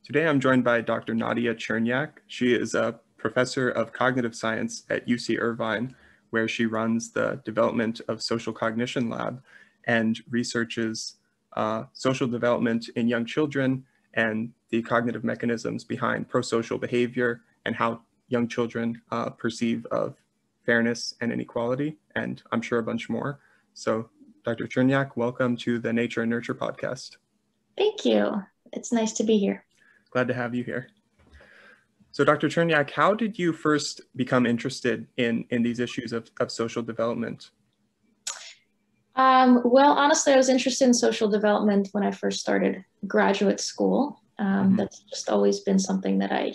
Today I'm joined by Dr. Nadia Chernyak. She is a professor of cognitive science at UC Irvine, where she runs the Development of Social Cognition Lab and researches social development in young children and the cognitive mechanisms behind prosocial behavior and how young children perceive of fairness and inequality, and I'm sure a bunch more. So Dr. Chernyak, welcome to the Nature and Nurture podcast. Thank you. It's nice to be here. Glad to have you here. So Dr. Chernyak, how did you first become interested in these issues of social development? Well, honestly, I was interested in social development when I first started graduate school. That's just always been something that I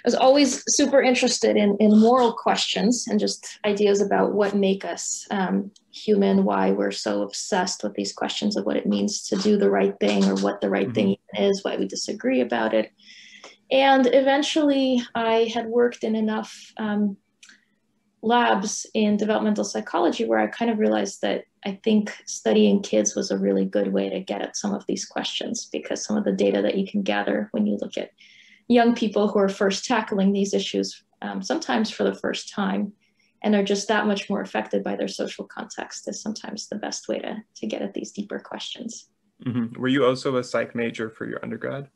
was always super interested in moral questions and just ideas about what make us human, why we're so obsessed with these questions of what it means to do the right thing or what the right thing is, why we disagree about it. And eventually I had worked in enough labs in developmental psychology where I kind of realized that I think studying kids was a really good way to get at some of these questions, because some of the data that you can gather when you look at young people who are first tackling these issues, sometimes for the first time, and are just that much more affected by their social context, is sometimes the best way to get at these deeper questions. Were you also a psych major for your undergrad?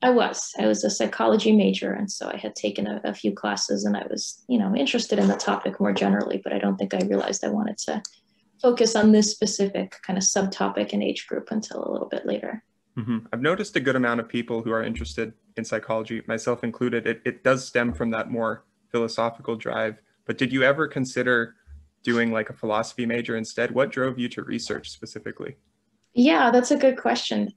I was a psychology major, and so I had taken a few classes, and I was, interested in the topic more generally, but I don't think I realized I wanted to focus on this specific kind of subtopic and age group until a little bit later. I've noticed a good amount of people who are interested in psychology, myself included. It does stem from that more philosophical drive, but did you ever consider doing like a philosophy major instead? What drove you to research specifically? Yeah, that's a good question.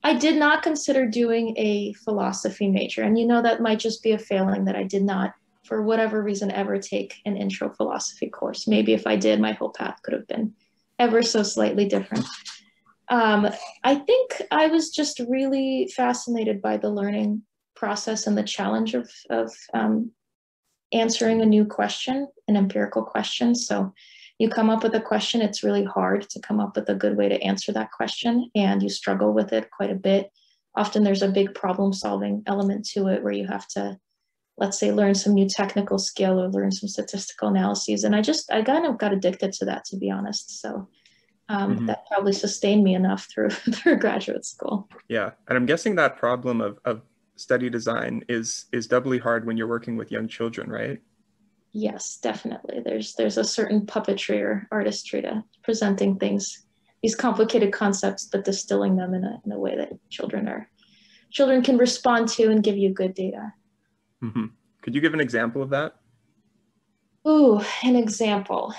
I did not consider doing a philosophy major, and that might just be a failing that I did not, for whatever reason, ever take an intro philosophy course. Maybe if I did, my whole path could have been ever so slightly different. I think I was just really fascinated by the learning process and the challenge of answering a new question, an empirical question. So you come up with a question, it's really hard to come up with a good way to answer that question, and you struggle with it quite a bit. Often there's a big problem-solving element to it where you have to, let's say, learn some new technical skill or learn some statistical analyses. And I kind of got addicted to that, to be honest. So that probably sustained me enough through graduate school. Yeah, and I'm guessing that problem of study design is doubly hard when you're working with young children, right? Yes, definitely. There's a certain puppetry or artistry to presenting things, these complicated concepts, but distilling them in a way that children can respond to and give you good data. Could you give an example of that? Ooh, an example.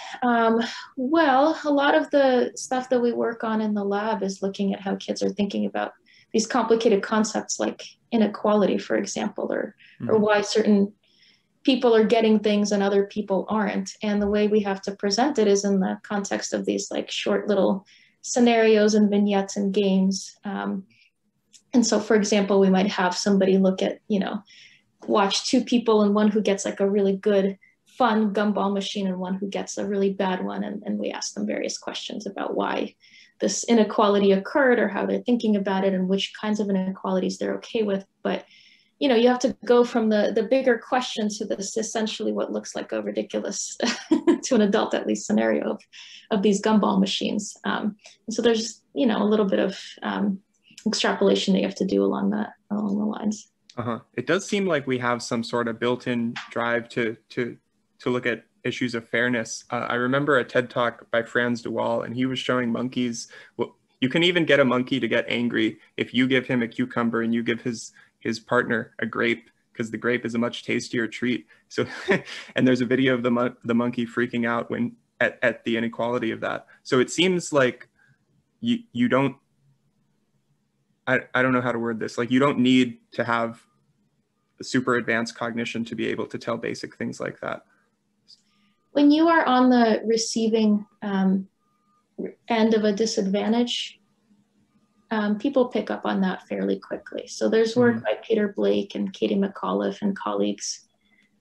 Well, a lot of the stuff that we work on in the lab is looking at how kids are thinking about these complicated concepts like inequality, for example, or why certain people are getting things and other people aren't. And the way we have to present it is in the context of these like short little scenarios and vignettes and games. And so, for example, we might have somebody look at, watch two people, and one who gets like a really good, fun gumball machine and one who gets a really bad one. And we ask them various questions about why this inequality occurred or how they're thinking about it and which kinds of inequalities they're okay with. But you have to go from the bigger question to this essentially what looks like a ridiculous, to an adult at least, scenario of these gumball machines. And so there's, a little bit of extrapolation that you have to do along the lines. It does seem like we have some sort of built-in drive to look at issues of fairness. I remember a TED Talk by Franz de Waal, and he was showing monkeys. Well, you can even get a monkey to get angry if you give him a cucumber and you give his partner a grape, because the grape is a much tastier treat. So, and there's a video of the monkey freaking out when at the inequality of that. So it seems like you don't, I don't know how to word this. Like, you don't need to have super advanced cognition to be able to tell basic things like that. When you are on the receiving end of a disadvantage, people pick up on that fairly quickly. So there's work by Peter Blake and Katie McAuliffe and colleagues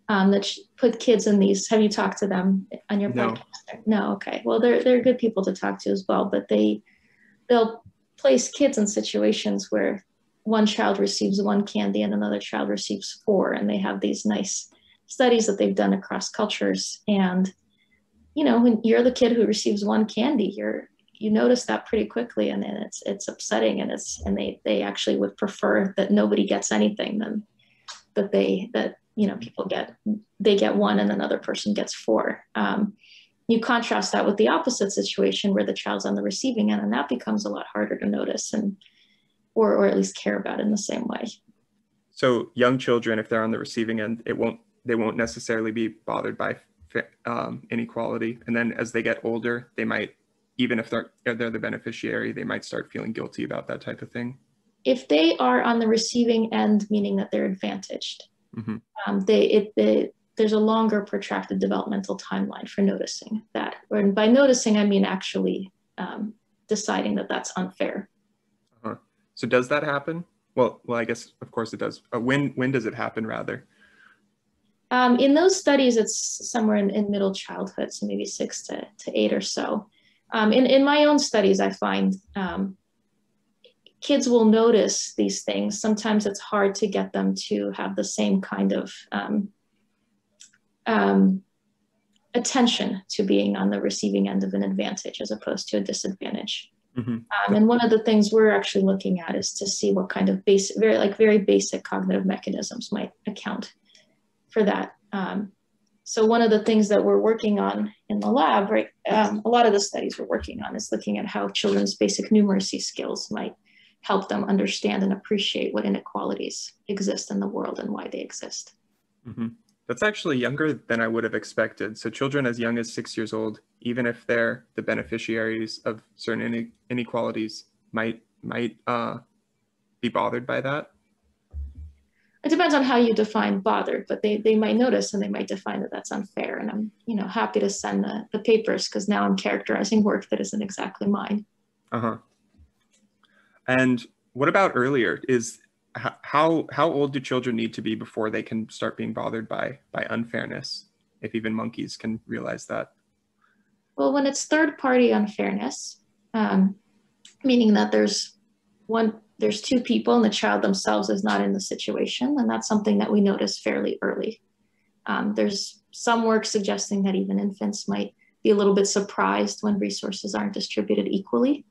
that put kids in these. Have you talked to them on your podcast? No, okay. Well, they're good people to talk to as well, but they'll place kids in situations where one child receives one candy and another child receives four, and they have these nice studies that they've done across cultures. And when you're the kid who receives one candy, you notice that pretty quickly, and then it's upsetting, and they actually would prefer that nobody gets anything than that people get one and another person gets four. You contrast that with the opposite situation where the child's on the receiving end, and that becomes a lot harder to notice or at least care about in the same way. So young children, if they're on the receiving end, they won't necessarily be bothered by inequality. And then as they get older, they might, even if they're the beneficiary, they might start feeling guilty about that type of thing. If they are on the receiving end, meaning that they're advantaged, there's a longer protracted developmental timeline for noticing that. And by noticing, I mean actually deciding that that's unfair. So does that happen? Well, I guess, of course it does. When does it happen, rather? In those studies, it's somewhere in middle childhood, so maybe 6 to 8 or so. In my own studies, I find kids will notice these things. Sometimes it's hard to get them to have the same kind of attention to being on the receiving end of an advantage as opposed to a disadvantage. And one of the things we're actually looking at is to see what kind of very basic cognitive mechanisms might account for that. So one of the things that we're working on in the lab, right, a lot of the studies we're working on is looking at how children's basic numeracy skills might help them understand and appreciate what inequalities exist in the world and why they exist. That's actually younger than I would have expected. So children as young as 6 years old, even if they're the beneficiaries of certain inequalities, might be bothered by that. It depends on how you define bothered, but they might notice and they might define that that's unfair. And I'm happy to send the papers because now I'm characterizing work that isn't exactly mine. And what about earlier? How old do children need to be before they can start being bothered by unfairness, if even monkeys can realize that? Well, when it's third-party unfairness, meaning that there's two people and the child themselves is not in the situation, and that's something that we notice fairly early. There's some work suggesting that even infants might be a little bit surprised when resources aren't distributed equally,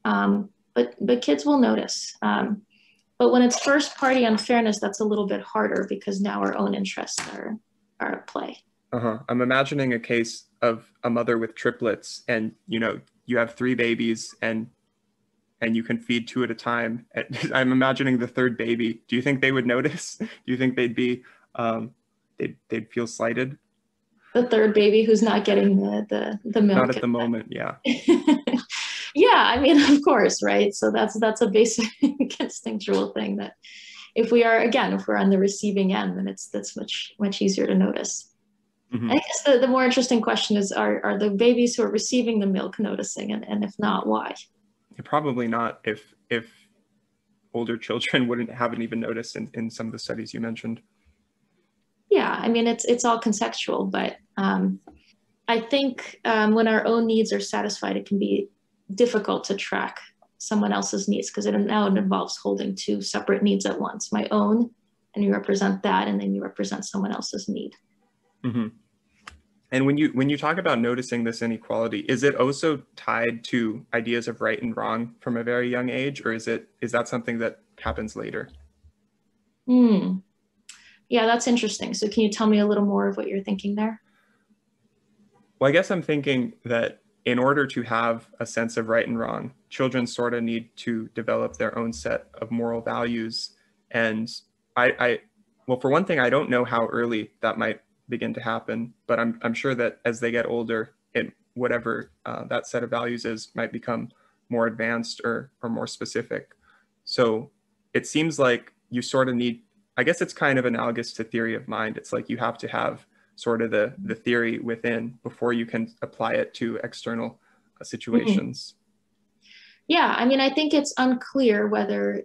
but kids will notice. But when it's first-party unfairness, that's a little bit harder because now our own interests are at play. I'm imagining a case of a mother with triplets, and you have 3 babies, and you can feed 2 at a time. I'm imagining the third baby. Do you think they would notice? Do you think they'd be they'd feel slighted? The third baby who's not getting the milk. Not at the moment, yeah. Yeah, I mean, of course, right? So that's a basic instinctual thing that if we're on the receiving end, then that's much easier to notice. I guess the more interesting question is, are the babies who are receiving the milk noticing? And if not, why? Probably not, if older children haven't even noticed in some of the studies you mentioned. Yeah, I mean, it's all contextual, but I think when our own needs are satisfied, it can be difficult to track someone else's needs because it involves holding 2 separate needs at once, my own, and you represent that, and then you represent someone else's need. And when you talk about noticing this inequality, is it also tied to ideas of right and wrong from a very young age, or is that something that happens later? Yeah, that's interesting. So can you tell me a little more of what you're thinking there? Well, I guess I'm thinking that in order to have a sense of right and wrong, children sort of need to develop their own set of moral values. And well, for one thing, I don't know how early that might begin to happen, but I'm sure that as they get older, whatever that set of values is might become more advanced or more specific. So it seems like you sort of need, I guess it's kind of analogous to theory of mind. It's like you have to have sort of the theory within before you can apply it to external situations. Yeah, I mean, I think it's unclear whether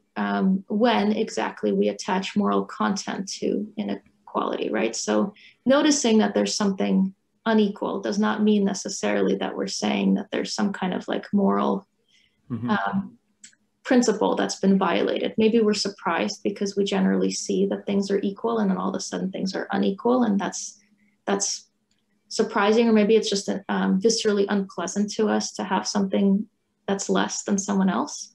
when exactly we attach moral content to inequality, right? So noticing that there's something unequal does not mean necessarily that we're saying that there's some kind of like moral principle that's been violated. Maybe we're surprised because we generally see that things are equal and then all of a sudden things are unequal, and that's surprising, or maybe it's just viscerally unpleasant to us to have something that's less than someone else.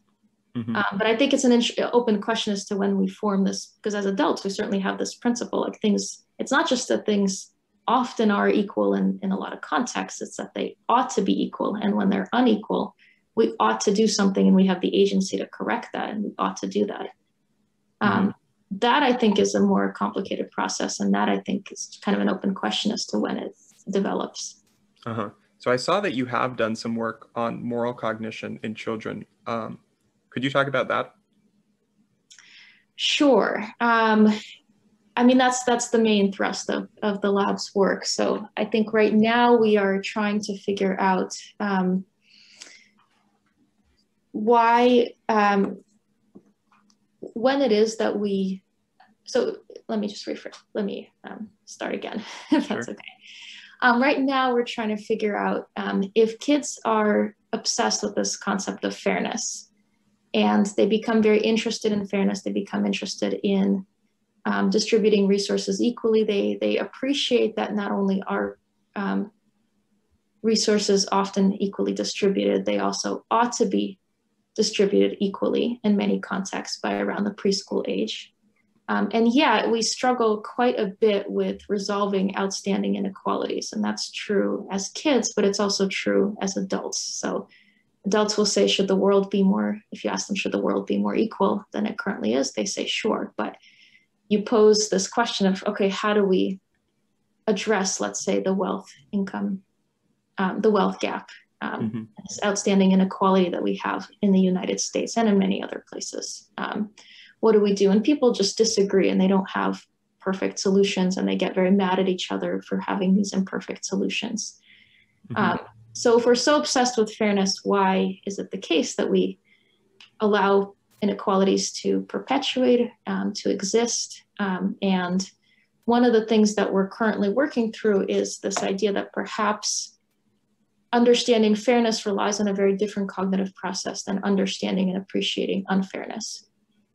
But I think it's an open question as to when we form this, because as adults, we certainly have this principle, like things, it's not just that things often are equal in a lot of contexts, it's that they ought to be equal. And when they're unequal, we ought to do something, and we have the agency to correct that, and we ought to do that. That I think is a more complicated process, and that I think is kind of an open question as to when it develops. So I saw that you have done some work on moral cognition in children. Could you talk about that? Sure. I mean, that's the main thrust of the lab's work. So I think right now we are trying to figure out why, when it is that we, so let me just rephrase, let me start again, if that's okay. Right now we're trying to figure out if kids are obsessed with this concept of fairness, and they become very interested in fairness, they become interested in distributing resources equally. They appreciate that not only are resources often equally distributed, they also ought to be distributed equally in many contexts by around the preschool age. And yet we struggle quite a bit with resolving outstanding inequalities. And that's true as kids, but it's also true as adults. So adults will say, should the world be more, if you ask them, should the world be more equal than it currently is? They say, sure. But you pose this question of, okay, how do we address, let's say, the wealth gap, this outstanding inequality that we have in the United States and in many other places? What do we do? And people just disagree, and they don't have perfect solutions, and they get very mad at each other for having these imperfect solutions. So if we're so obsessed with fairness, why is it the case that we allow inequalities to perpetuate, to exist? And one of the things that we're currently working through is this idea that perhaps understanding fairness relies on a very different cognitive process than understanding and appreciating unfairness.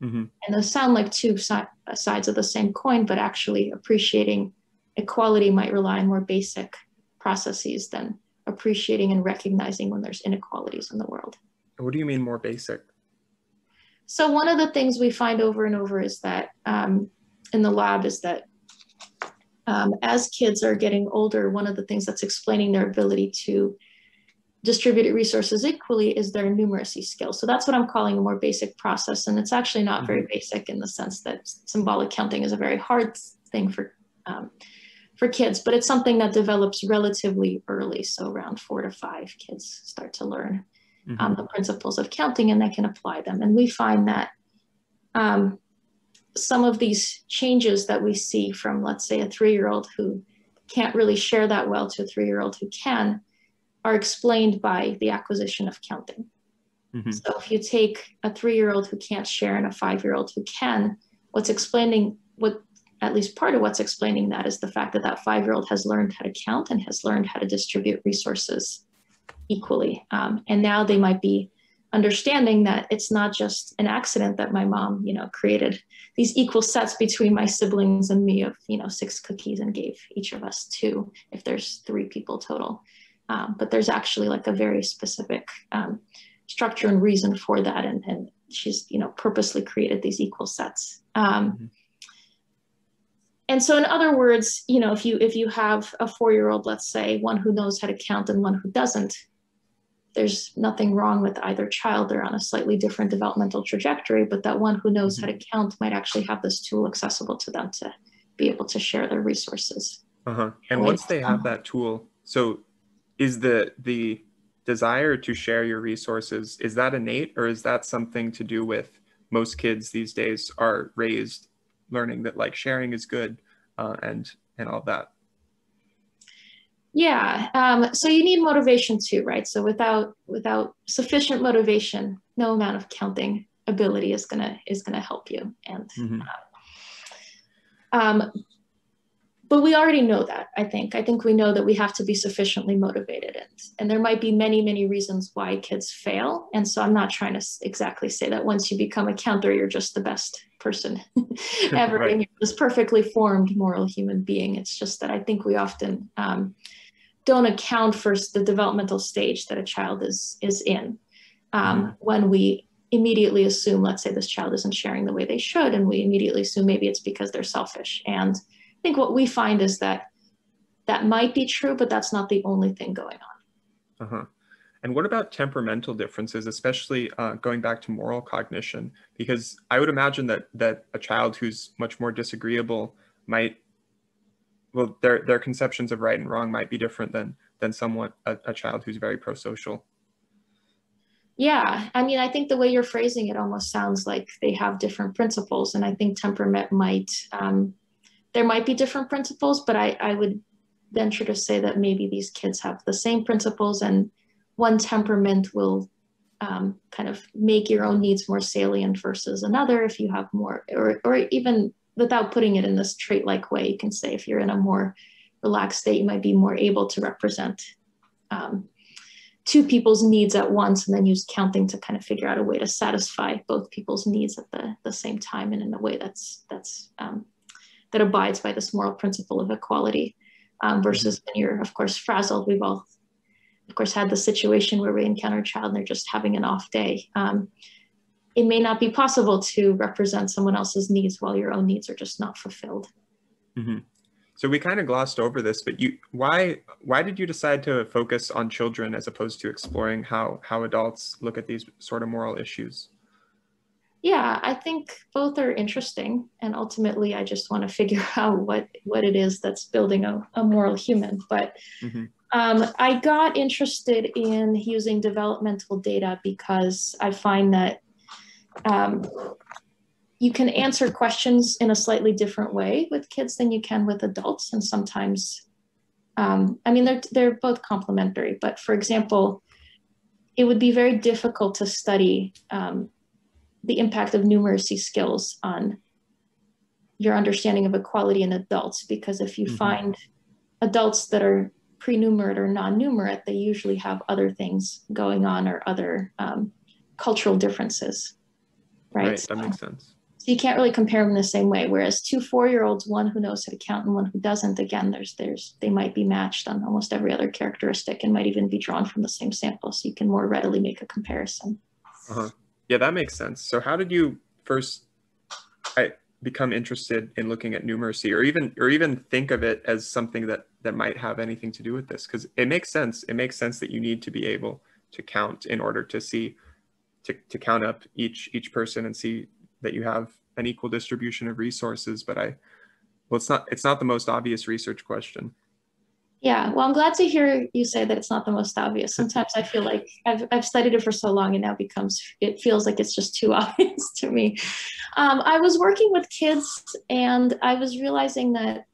And those sound like two sides of the same coin, but actually appreciating equality might rely on more basic processes than appreciating and recognizing when there's inequalities in the world. What do you mean more basic? So one of the things we find over and over is that in the lab is that as kids are getting older, one of the things that's explaining their ability to distribute resources equally is their numeracy skills. So that's what I'm calling a more basic process. And it's actually not very basic in the sense that symbolic counting is a very hard thing for kids, but it's something that develops relatively early. So around 4 to 5, kids start to learn the principles of counting, and they can apply them. And we find that some of these changes that we see from, let's say, a 3-year-old who can't really share that well to a 3-year-old who can, are explained by the acquisition of counting. So if you take a 3-year-old who can't share and a 5-year-old who can, at least part of what's explaining that is the fact that that 5-year-old has learned how to count and has learned how to distribute resources equally. And now they might be understanding that it's not just an accident that my mom, created these equal sets between my siblings and me of, 6 cookies and gave each of us 2 if there's 3 people total. But there's actually like a very specific structure and reason for that. And she's, purposely created these equal sets. And so in other words, if you have a 4-year-old, let's say, one who knows how to count and one who doesn't, there's nothing wrong with either child. They're on a slightly different developmental trajectory, but that one who knows how to count might actually have this tool accessible to them to be able to share their resources. And once they have that tool, so is the desire to share your resources, is that innate, or is that something to do with most kids these days are raised learning that like sharing is good and all that? Yeah, so you need motivation too, right? So without sufficient motivation, no amount of counting ability is gonna help you. And but we already know that, I think. I think we know that we have to be sufficiently motivated. And there might be many, many reasons why kids fail. And so I'm not trying to exactly say that once you become a counter, you're just the best person ever, Right. and you're this perfectly formed moral human being. It's just that I think we often don't account for the developmental stage that a child is in when we immediately assume, let's say this child isn't sharing the way they should, and we immediately assume maybe it's because they're selfish. And I think what we find is that that might be true, but that's not the only thing going on. Uh-huh. And what about temperamental differences, especially going back to moral cognition? Because I would imagine that a child who's much more disagreeable might, well, their conceptions of right and wrong might be different than a child who's very prosocial. Yeah, I mean, I think the way you're phrasing it almost sounds like they have different principles, and I think temperament might, there might be different principles, but I would venture to say that maybe these kids have the same principles, and one temperament will kind of make your own needs more salient versus another if you have more, or even without putting it in this trait-like way, you can say if you're in a more relaxed state, you might be more able to represent two people's needs at once, and then use counting to kind of figure out a way to satisfy both people's needs at the same time, and in a way that abides by this moral principle of equality. Versus when you're, of course, frazzled. We've all, of course, had the situation where we encounter a child and they're just having an off day. It may not be possible to represent someone else's needs while your own needs are just not fulfilled. Mm-hmm. So we kind of glossed over this, but why did you decide to focus on children as opposed to exploring how adults look at these sort of moral issues? Yeah, I think both are interesting, and ultimately I just want to figure out what it is that's building a moral human. But I got interested in using developmental data because I find that you can answer questions in a slightly different way with kids than you can with adults. And sometimes, I mean, they're both complementary, but for example, it would be very difficult to study the impact of numeracy skills on your understanding of equality in adults, because if you find adults that are pre-numerate or non-numerate, they usually have other things going on or other cultural differences, right? Right, that makes sense. So you can't really compare them the same way. Whereas two 4-year-olds, one who knows how to count and one who doesn't, again, they might be matched on almost every other characteristic and might even be drawn from the same sample. So you can more readily make a comparison. Yeah, that makes sense. So how did you first become interested in looking at numeracy, or even think of it as something that might have anything to do with this? Because it makes sense. It makes sense that you need to be able to count in order to see, to count up each person and see that you have an equal distribution of resources. But it's not the most obvious research question. Yeah, well, I'm glad to hear you say that it's not the most obvious. Sometimes I feel like I've studied it for so long, and now it feels like it's just too obvious to me. I was working with kids, and I was realizing that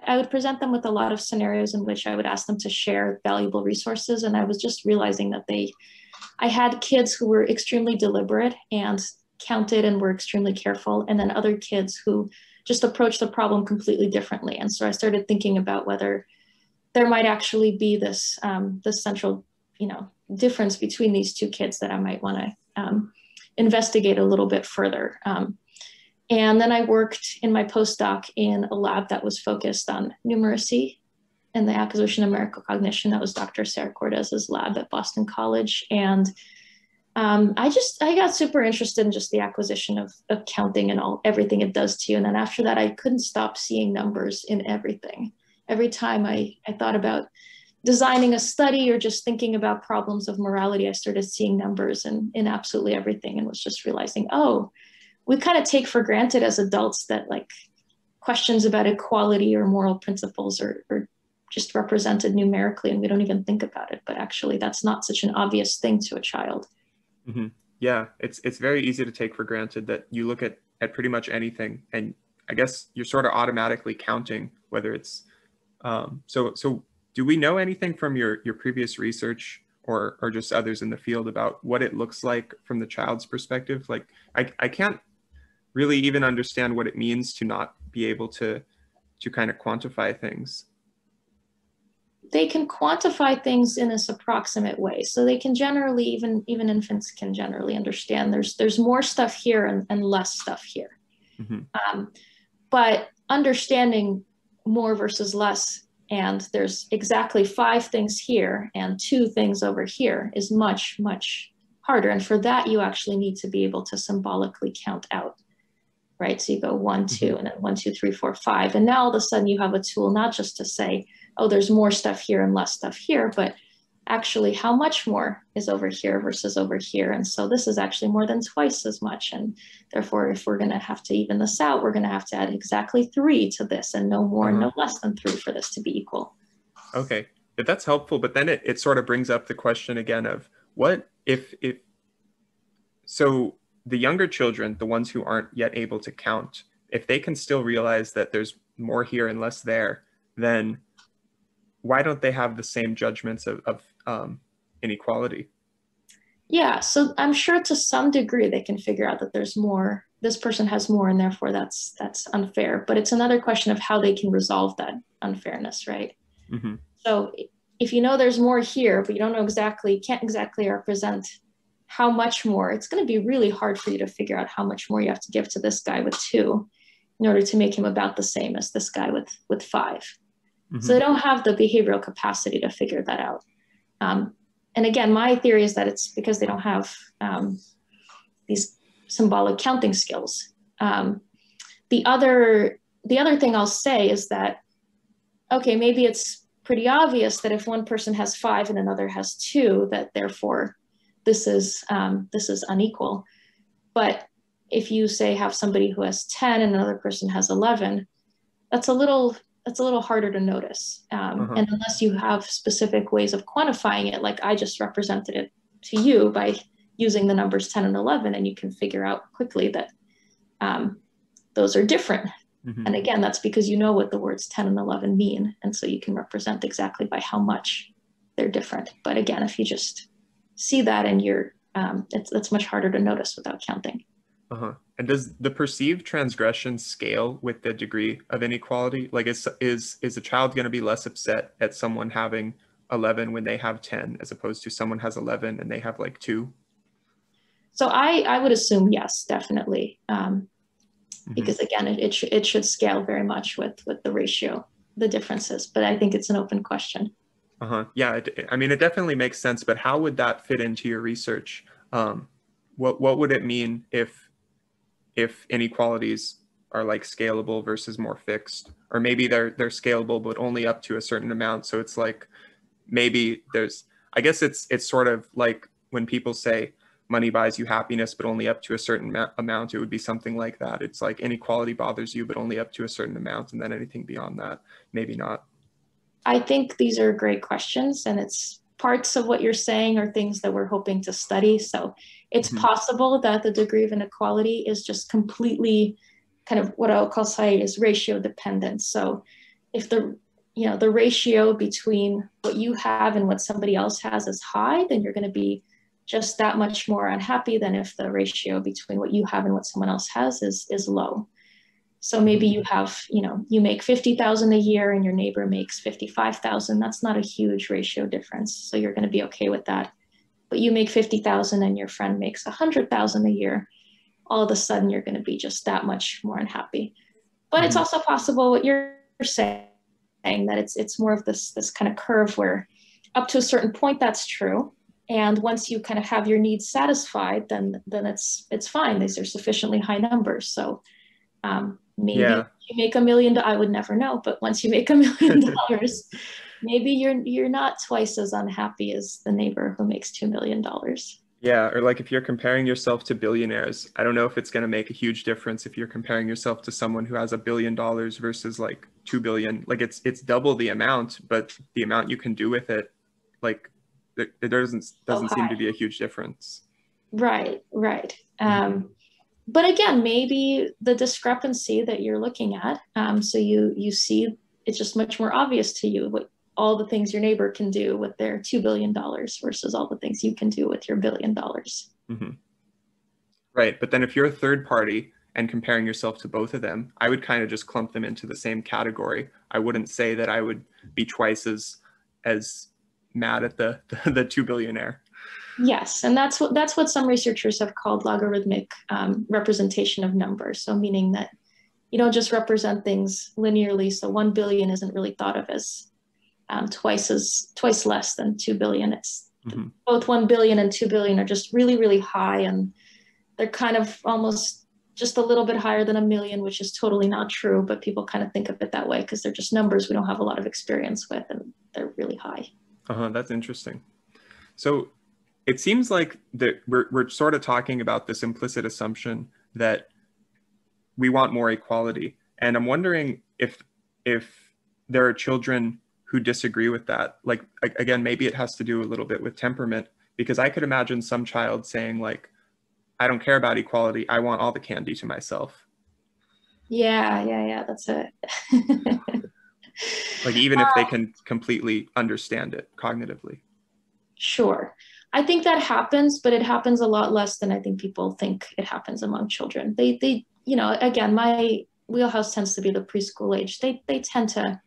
I would present them with a lot of scenarios in which I would ask them to share valuable resources. And I was just realizing that I had kids who were extremely deliberate and counted and were extremely careful, and then other kids who just approach the problem completely differently. And so I started thinking about whether there might actually be this central, difference between these two kids that I might want to investigate a little bit further. And then I worked in my postdoc in a lab that was focused on numeracy and the acquisition of numerical cognition. That was Dr. Sarah Cortez's lab at Boston College. And I got super interested in just the acquisition of counting and everything it does to you. And then after that, I couldn't stop seeing numbers in everything. Every time I thought about designing a study or just thinking about problems of morality, I started seeing numbers in absolutely everything, and was just realizing, oh, we kind of take for granted as adults that like questions about equality or moral principles are just represented numerically, and we don't even think about it. But actually, that's not such an obvious thing to a child. Yeah, it's very easy to take for granted that you look at pretty much anything, and I guess you're sort of automatically counting whether it's so do we know anything from your previous research or just others in the field about what it looks like from the child's perspective? Like I can't really even understand what it means to not be able to kind of quantify things? They can quantify things in this approximate way. So they can generally, even infants can generally understand there's more stuff here and less stuff here. But understanding more versus less, and there's exactly 5 things here and 2 things over here is much, much harder. And for that, you actually need to be able to symbolically count out, right? So you go 1, 2, and then 1, 2, 3, 4, 5. And now all of a sudden you have a tool, not just to say, oh, there's more stuff here and less stuff here, but actually how much more is over here versus over here. And so this is actually more than twice as much. And therefore, if we're going to have to even this out, we're going to have to add exactly 3 to this and no more, no less than 3 for this to be equal. Okay, that's helpful. But then it sort of brings up the question again of what if so the younger children, the ones who aren't yet able to count, if they can still realize that there's more here and less there, then why don't they have the same judgments of inequality? Yeah, so I'm sure to some degree they can figure out that there's more, this person has more, and therefore that's unfair. But it's another question of how they can resolve that unfairness, right? So if you know there's more here, but you don't know exactly, can't exactly represent how much more, it's going to be really hard for you to figure out how much more you have to give to this guy with 2 in order to make him about the same as this guy with 5. So they don't have the behavioral capacity to figure that out. And again, my theory is that it's because they don't have these symbolic counting skills. The other thing I'll say is that, okay, maybe it's pretty obvious that if one person has 5 and another has 2, that therefore this is unequal. But if you say have somebody who has 10 and another person has 11, that's a little harder to notice. And unless you have specific ways of quantifying it, like I just represented it to you by using the numbers 10 and 11, and you can figure out quickly that those are different. And again, that's because you know what the words 10 and 11 mean. And so you can represent exactly by how much they're different. But again, if you just see that and it's much harder to notice without counting. And does the perceived transgression scale with the degree of inequality? Like is a child going to be less upset at someone having 11 when they have 10 as opposed to someone has 11 and they have like 2? So I would assume yes, definitely. Because again, it should scale very much with the ratio, the differences, but I think it's an open question. Yeah, I mean, it definitely makes sense, but how would that fit into your research? What would it mean if inequalities are like scalable versus more fixed, or maybe they're scalable but only up to a certain amount? So it's like maybe I guess it's sort of like when people say money buys you happiness but only up to a certain amount. It would be something like that. It's like inequality bothers you but only up to a certain amount, and then anything beyond that maybe not. I think these are great questions, and it's parts of what you're saying are things that we're hoping to study. So it's possible that the degree of inequality is just completely kind of what I'll say is ratio dependent. So if the ratio between what you have and what somebody else has is high, then you're going to be just that much more unhappy than if the ratio between what you have and what someone else has is low. So maybe you have, you make 50,000 a year and your neighbor makes 55,000. That's not a huge ratio difference. So you're going to be okay with that. But you make 50,000 and your friend makes 100,000 a year. All of a sudden you're going to be just that much more unhappy. But it's also possible what you're saying, that it's more of this kind of curve where up to a certain point that's true. And once you kind of have your needs satisfied, then it's fine. These are sufficiently high numbers. So maybe you make $1 million, I would never know, but once you make $1 million, maybe you're not twice as unhappy as the neighbor who makes $2 million. Yeah, or like if you're comparing yourself to billionaires, I don't know if it's going to make a huge difference if you're comparing yourself to someone who has $1 billion versus like 2 billion. Like it's double the amount, but the amount you can do with it, like it doesn't seem to be a huge difference. Right. But again, maybe the discrepancy that you're looking at, so you see it's just much more obvious to you what all the things your neighbor can do with their $2 billion versus all the things you can do with your $1 billion. Right. But then if you're a third party and comparing yourself to both of them, I would kind of just clump them into the same category. I wouldn't say that I would be twice as mad at the 2 billionaire. Yes, and that's what some researchers have called logarithmic representation of numbers. So meaning that you don't just represent things linearly. So 1 billion isn't really thought of as twice less than 2 billion. It's both 1 billion and 2 billion are just really, really high, and they're kind of almost just a little bit higher than a million, which is totally not true, but people kind of think of it that way because they're just numbers we don't have a lot of experience with, and they're really high. That's interesting. So it seems like that we're sort of talking about this implicit assumption that we want more equality. And I'm wondering if there are children who disagree with that. Like, again, maybe it has to do a little bit with temperament, because I could imagine some child saying like, I don't care about equality, I want all the candy to myself. Yeah, that's it. Like, even if they can completely understand it cognitively. Sure. I think that happens, but it happens a lot less than I think people think it happens among children. They you know, again, my wheelhouse tends to be the preschool age. They tend to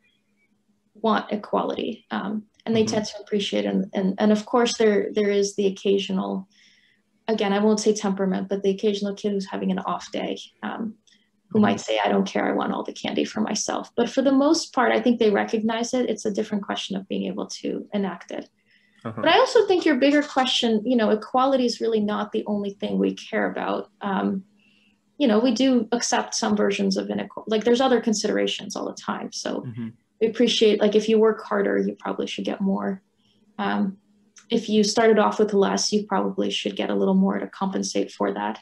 want equality, and they tend to appreciate it. And of course, there is the occasional, again, I won't say temperament, but the occasional kid who's having an off day, who might say, I don't care, I want all the candy for myself. But for the most part, I think they recognize it. It's a different question of being able to enact it. But I also think your bigger question, you know, equality is really not the only thing we care about. You know, we do accept some versions of inequality. Like, there's other considerations all the time. So we appreciate, like, if you work harder, you probably should get more. If you started off with less, you probably should get a little more to compensate for that.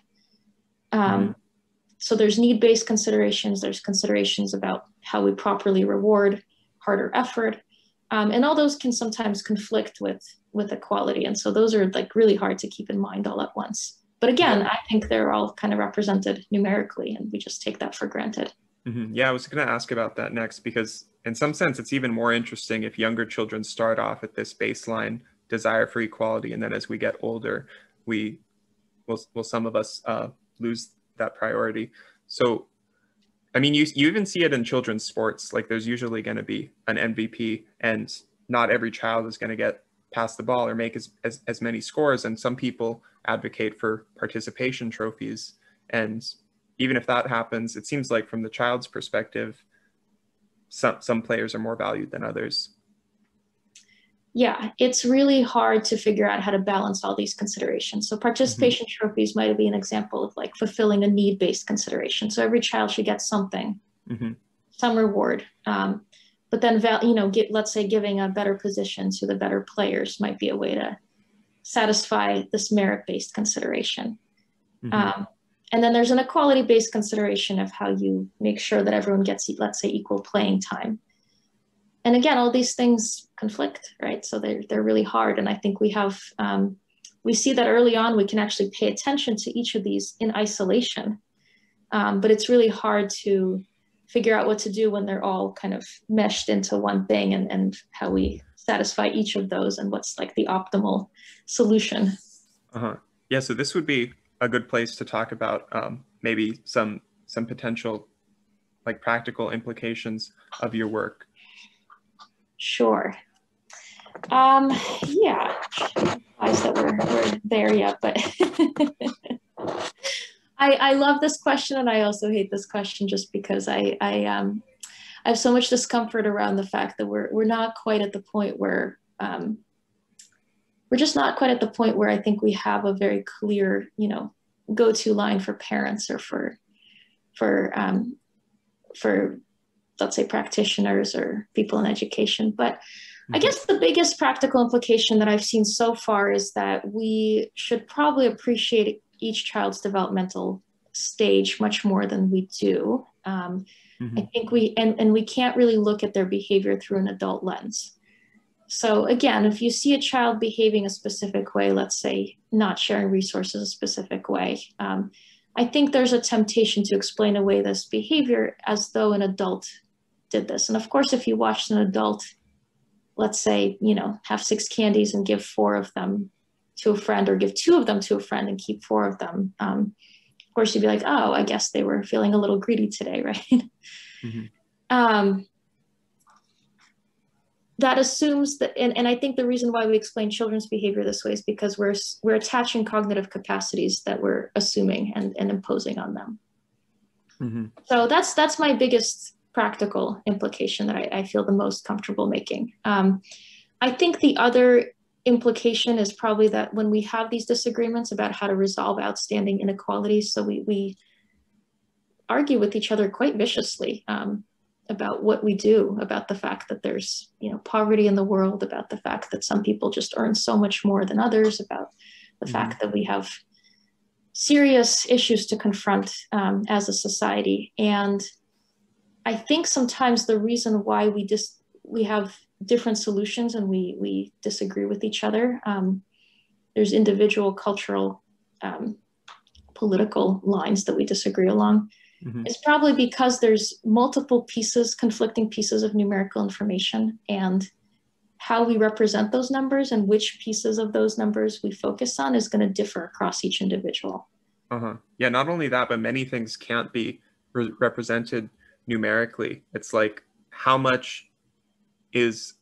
So there's need-based considerations. There's considerations about how we properly reward harder effort. And all those can sometimes conflict with equality. And so those are like really hard to keep in mind all at once. But again, I think they're all kind of represented numerically, and we just take that for granted. Yeah, I was going to ask about that next, because in some sense, it's even more interesting if younger children start off at this baseline desire for equality, and then as we get older, some of us lose that priority. So, I mean, you even see it in children's sports. Like, there's usually going to be an MVP, and not every child is going to get past the ball or make as many scores. And some people advocate for participation trophies. And even if that happens, it seems like from the child's perspective, some players are more valued than others. Yeah, it's really hard to figure out how to balance all these considerations. So participation trophies might be an example of like fulfilling a need-based consideration. So every child should get something, some reward. But then, you know, let's say giving a better position to the better players might be a way to satisfy this merit-based consideration. And then there's an equality-based consideration of how you make sure that everyone gets, let's say, equal playing time. And again, all these things conflict, right? So they're really hard. And I think we see that early on, we can actually pay attention to each of these in isolation. But it's really hard to figure out what to do when they're all kind of meshed into one thing, and how we satisfy each of those and what's like the optimal solution. Yeah, so this would be a good place to talk about maybe some potential like practical implications of your work. Sure. Yeah, realize that we're there yet, but I love this question, and I also hate this question just because I have so much discomfort around the fact that we're not quite at the point where we're just not quite at the point where I think we have a very clear, you know, go-to line for parents or for let's say practitioners or people in education. But I guess the biggest practical implication that I've seen so far is that we should probably appreciate each child's developmental stage much more than we do. I think we can't really look at their behavior through an adult lens. So again, if you see a child behaving a specific way, let's say not sharing resources a specific way, I think there's a temptation to explain away this behavior as though an adult did this. And of course, if you watched an adult, let's say, you know, have 6 candies and give 4 of them to a friend, or give 2 of them to a friend and keep 4 of them, of course, you'd be like, oh, I guess they were feeling a little greedy today, right? Mm-hmm. That assumes that, and I think the reason why we explain children's behavior this way is because we're attaching cognitive capacities that we're assuming and imposing on them. Mm-hmm. So that's my biggest practical implication that I feel the most comfortable making. I think the other implication is probably that when we have these disagreements about how to resolve outstanding inequalities, so we argue with each other quite viciously about what we do, about the fact that there's, you know, poverty in the world, about the fact that some people just earn so much more than others, about the fact that we have serious issues to confront as a society. And I think sometimes the reason why we have different solutions and we disagree with each other, there's individual cultural, political lines that we disagree along. It's probably because there's multiple pieces, conflicting pieces of numerical information, and how we represent those numbers and which pieces of those numbers we focus on is going to differ across each individual. Yeah, not only that, but many things can't be represented numerically. It's like how much is,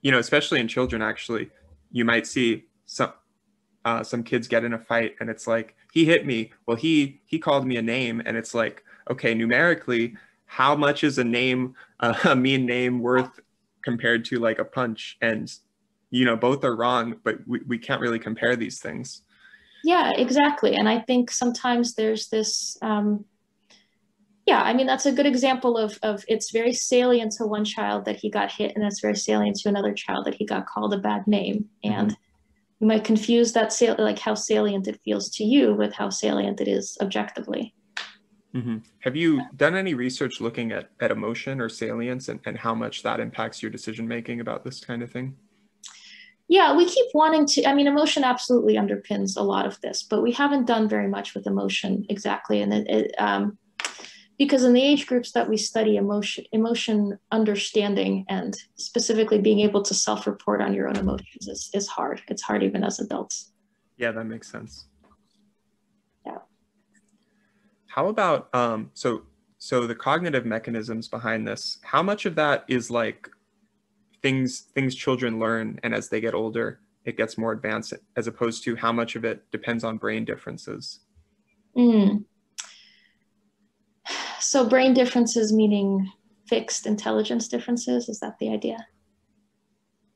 you know, especially in children, actually, you might see some kids get in a fight and it's like, he hit me. Well, he called me a name, and it's like, okay, numerically, how much is a name, a mean name worth compared to like a punch? And, you know, both are wrong, but we can't really compare these things. Yeah, exactly. And I think sometimes there's this, yeah, I mean, that's a good example of it's very salient to one child that he got hit, and it's very salient to another child that he got called a bad name. And you might confuse that, like how salient it feels to you with how salient it is objectively. Have you done any research looking at emotion or salience and how much that impacts your decision making about this kind of thing? Yeah, we keep wanting to, I mean, emotion absolutely underpins a lot of this, but we haven't done very much with emotion exactly. And because in the age groups that we study, emotion understanding and specifically being able to self-report on your own emotions is hard. It's hard even as adults. Yeah, that makes sense. Yeah. How about, so the cognitive mechanisms behind this, how much of that is like things children learn, and as they get older, it gets more advanced, as opposed to how much of it depends on brain differences? So brain differences meaning fixed intelligence differences, is that the idea?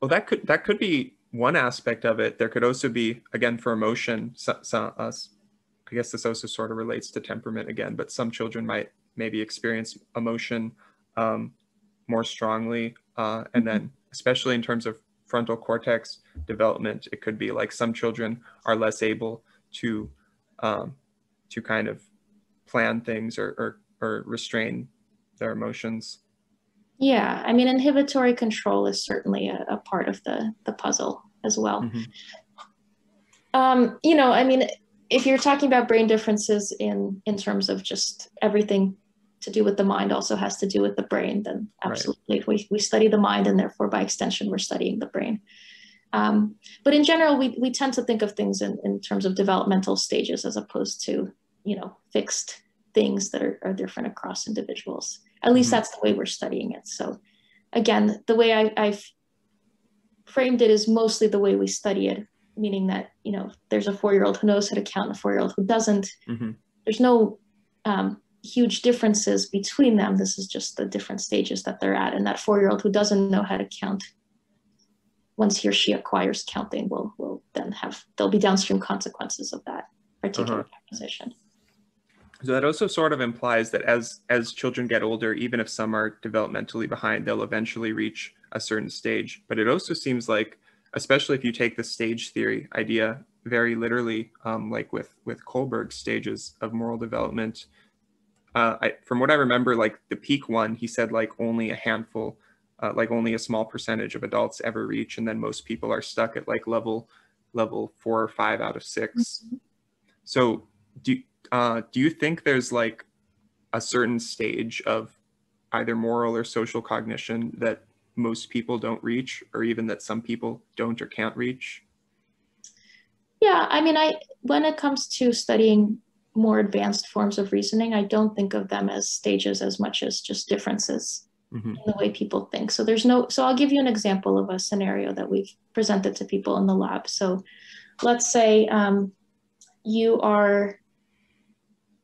Well, that could be one aspect of it. There could also be, again, for emotion, I guess this also sort of relates to temperament again, but some children might maybe experience emotion more strongly. And then especially in terms of frontal cortex development, it could be like some children are less able to kind of plan things or restrain their emotions. Yeah, I mean, inhibitory control is certainly a part of the puzzle as well. You know, I mean, if you're talking about brain differences in terms of just everything to do with the mind also has to do with the brain, then absolutely. Right. We study the mind, and therefore by extension, we're studying the brain. But in general, we tend to think of things in terms of developmental stages as opposed to, you know, fixed things that are different across individuals. At least that's the way we're studying it. So again, the way I've framed it is mostly the way we study it, meaning that, you know, there's a 4-year-old who knows how to count and a 4-year-old who doesn't. There's no huge differences between them. This is just the different stages that they're at. And that 4-year-old who doesn't know how to count, once he or she acquires counting, will then there'll be downstream consequences of that particular position. So that also sort of implies that as children get older, even if some are developmentally behind, they'll eventually reach a certain stage. But it also seems like, especially if you take the stage theory idea very literally, like with Kohlberg's stages of moral development, from what I remember, like the peak one, he said like only a handful, like only a small percentage of adults ever reach, and then most people are stuck at like level 4 or 5 out of 6. So do you think there's like a certain stage of either moral or social cognition that most people don't reach, or even that some people don't or can't reach? Yeah, I mean, when it comes to studying more advanced forms of reasoning, I don't think of them as stages as much as just differences in the way people think. So so I'll give you an example of a scenario that we've presented to people in the lab. So let's say you are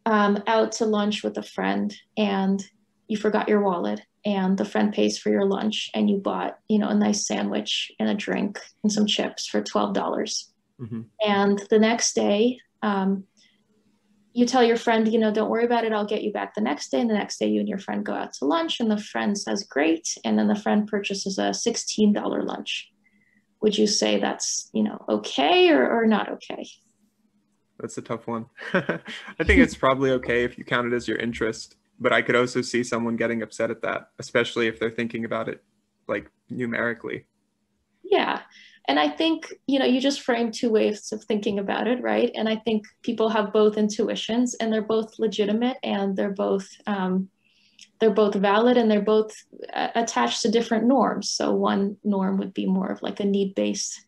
out to lunch with a friend and you forgot your wallet, and the friend pays for your lunch, and you bought, a nice sandwich and a drink and some chips for $12. And the next day, you tell your friend, don't worry about it, I'll get you back the next day. And the next day you and your friend go out to lunch, and the friend says, great. And then the friend purchases a $16 lunch. Would you say that's, okay or not okay? That's a tough one. I think it's probably okay if you count it as your interest, but I could also see someone getting upset at that, especially if they're thinking about it like numerically. Yeah. And I think, you just framed two ways of thinking about it, right? And I think people have both intuitions, and they're both legitimate, and they're both valid, and they're both attached to different norms. So one norm would be more of like a need-based,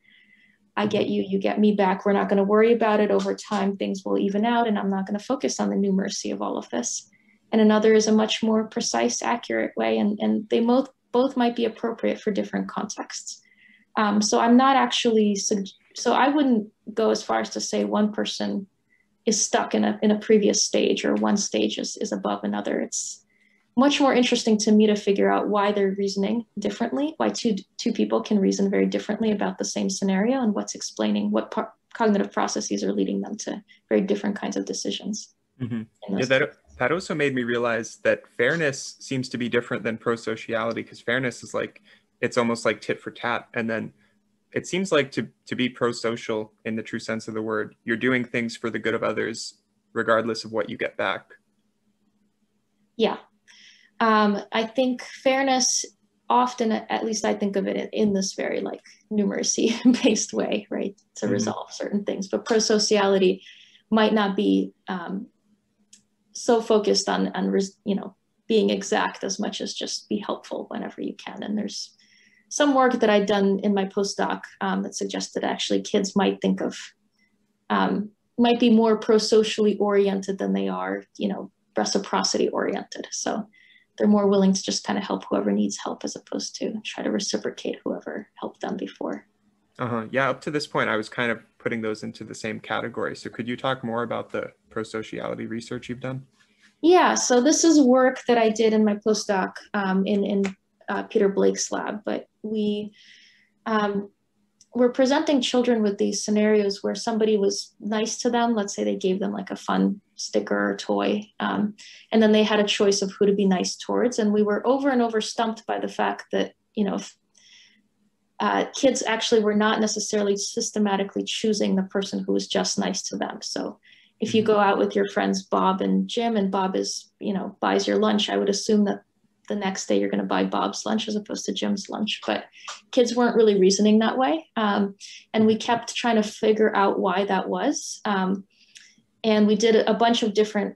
I get you, you get me back. We're not going to worry about it. Over time, things will even out, and I'm not going to focus on the numeracy of all of this. And another is a much more precise, accurate way, and they both might be appropriate for different contexts. So I'm not actually, so I wouldn't go as far as to say one person is stuck in a previous stage, or one stage is above another. It's much more interesting to me to figure out why they're reasoning differently, why two people can reason very differently about the same scenario, and what's explaining what cognitive processes are leading them to very different kinds of decisions. Yeah, that also made me realize that fairness seems to be different than prosociality, because fairness is like, it's almost like tit for tat. And then it seems like to be prosocial in the true sense of the word, you're doing things for the good of others, regardless of what you get back. Yeah. I think fairness often, at least I think of it in this very like numeracy based way, right? To resolve certain things. But prosociality might not be so focused on being exact as much as just be helpful whenever you can. And there's some work that I'd done in my postdoc that suggested actually kids might think of, might be more prosocially oriented than they are, reciprocity oriented. So they're more willing to just kind of help whoever needs help, as opposed to try to reciprocate whoever helped them before. Yeah, up to this point, I was kind of putting those into the same category. So could you talk more about the prosociality research you've done? Yeah, so this is work that I did in my postdoc in Peter Blake's lab, but we were presenting children with these scenarios where somebody was nice to them. Let's say they gave them like a fun sticker or toy, and then they had a choice of who to be nice towards. And we were over and over stumped by the fact that, kids actually were not necessarily systematically choosing the person who was just nice to them. So if you go out with your friends Bob and Jim, and Bob is, buys your lunch, I would assume that the next day you're going to buy Bob's lunch as opposed to Jim's lunch. But kids weren't really reasoning that way. And we kept trying to figure out why that was. And we did a bunch of different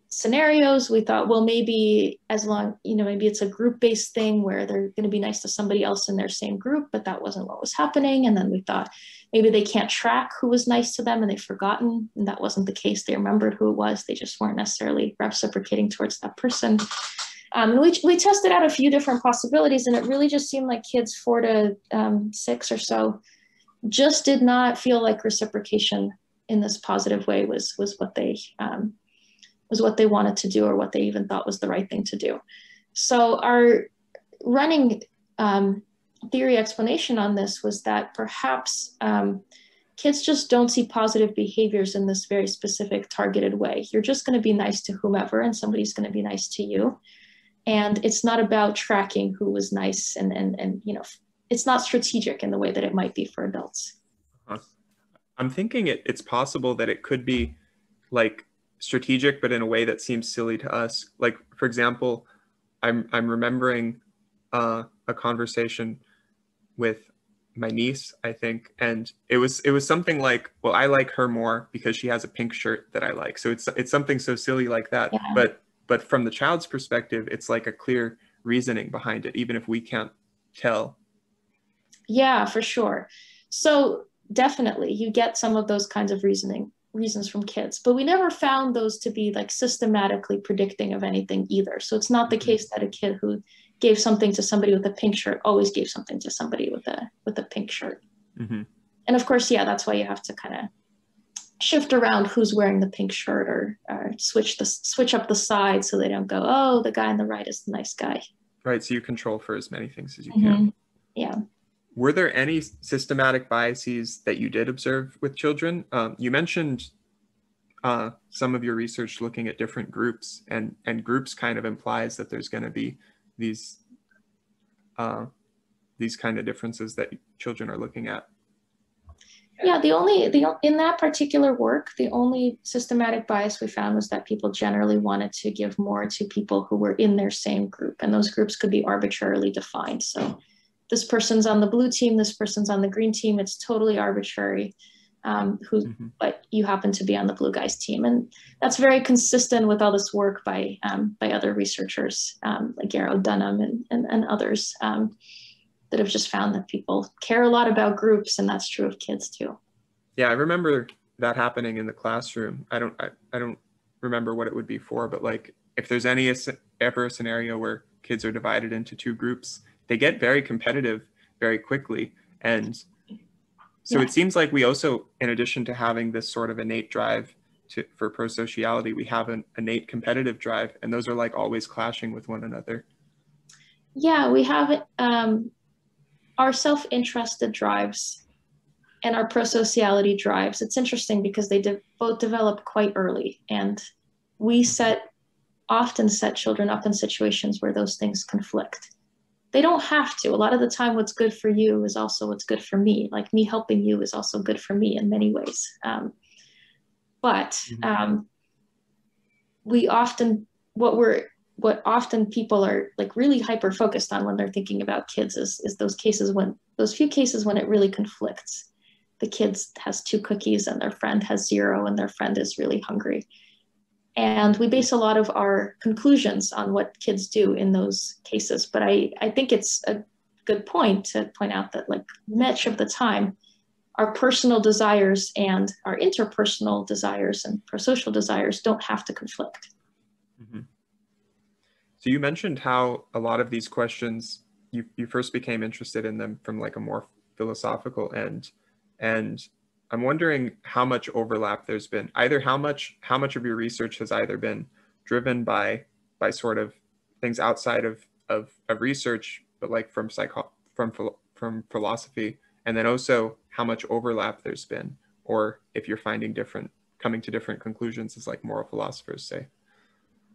scenarios. We thought, well, maybe maybe it's a group-based thing where they're going to be nice to somebody else in their same group, but that wasn't what was happening. And then we thought maybe they can't track who was nice to them and they've forgotten, and that wasn't the case. They remembered who it was. They just weren't necessarily reciprocating towards that person. We tested out a few different possibilities, and it really just seemed like kids 4 to 6 or so just did not feel like reciprocation in this positive way was what they wanted to do, or what they even thought was the right thing to do. So our running theory explanation on this was that perhaps kids just don't see positive behaviors in this very specific targeted way. You're just going to be nice to whomever, and somebody's going to be nice to you. And it's not about tracking who was nice, and it's not strategic in the way that it might be for adults. I'm thinking it's possible that it could be like strategic, but in a way that seems silly to us. Like, for example, I'm remembering a conversation with my niece, I think, and it was something like, well, I like her more because she has a pink shirt that I like. So it's something so silly like that. Yeah. But from the child's perspective, it's like a clear reasoning behind it, even if we can't tell. Yeah, for sure. So definitely, you get some of those kinds of reasoning reasons from kids, but we never found those to be like systematically predicting of anything either. So it's not the case that a kid who gave something to somebody with a pink shirt always gave something to somebody with a pink shirt. And of course, yeah, that's why you have to kind of shift around who's wearing the pink shirt, or switch up the side so they don't go, oh, the guy on the right is the nice guy. Right. So you control for as many things as you can. Yeah. Were there any systematic biases that you did observe with children? You mentioned some of your research looking at different groups, and groups kind of implies that there's going to be these kind of differences that children are looking at. Yeah, in that particular work, the only systematic bias we found was that people generally wanted to give more to people who were in their same group, and those groups could be arbitrarily defined. So this person's on the blue team, this person's on the green team. It's totally arbitrary, but you happen to be on the blue guy's team. And that's very consistent with all this work by other researchers, like Garrow Dunham and others, that have just found that people care a lot about groups, and that's true of kids too. Yeah, I remember that happening in the classroom. I don't remember what it would be for, but like if there's ever a scenario where kids are divided into two groups, they get very competitive very quickly. And so it seems like we also, in addition to having this sort of innate drive for prosociality, we have an innate competitive drive, and those are like always clashing with one another. Yeah, we have our self-interested drives and our prosociality drives. It's interesting because they both develop quite early, and we often set children up in situations where those things conflict. They don't have to. A lot of the time, what's good for you is also what's good for me. Like me helping you is also good for me in many ways. We often, what often people are like really hyper focused on when they're thinking about kids is those few cases when it really conflicts. The kid has 2 cookies and their friend has 0, and their friend is really hungry. And we base a lot of our conclusions on what kids do in those cases. But I think it's a good point to point out that like much of the time, our personal desires and our interpersonal desires and prosocial desires don't have to conflict. So you mentioned how a lot of these questions, you first became interested in them from like a more philosophical end. And I'm wondering how much overlap there's been, either how much of your research has either been driven by sort of things outside of research, but like from philosophy, and then also how much overlap there's been, or if you're coming to different conclusions as like moral philosophers say.